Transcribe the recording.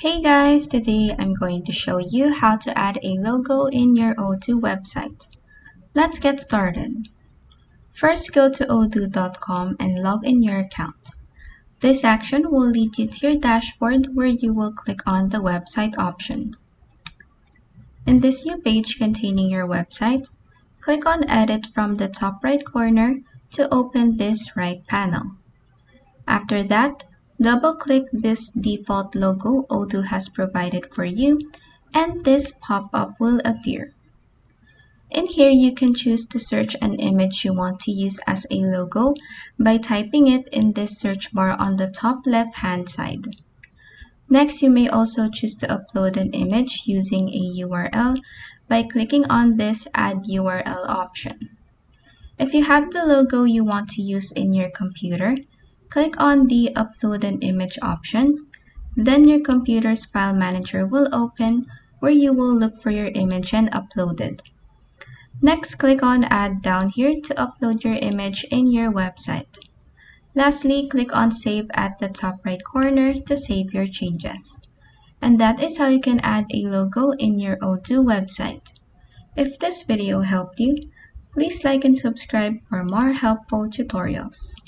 Hey guys, today I'm going to show you how to add a logo in your Odoo website. Let's get started. First, go to odoo.com and log in your account. This action will lead you to your dashboard where you will click on the website option. In this new page containing your website, click on Edit from the top right corner to open this right panel. After that, double-click this default logo Odoo has provided for you, and this pop-up will appear. In here, you can choose to search an image you want to use as a logo by typing it in this search bar on the top left-hand side. Next, you may also choose to upload an image using a URL by clicking on this Add URL option. If you have the logo you want to use in your computer, click on the Upload an Image option. Then your computer's file manager will open where you will look for your image and upload it. Next, click on Add down here to upload your image in your website. Lastly, click on Save at the top right corner to save your changes. And that is how you can add a logo in your Odoo website. If this video helped you, please like and subscribe for more helpful tutorials.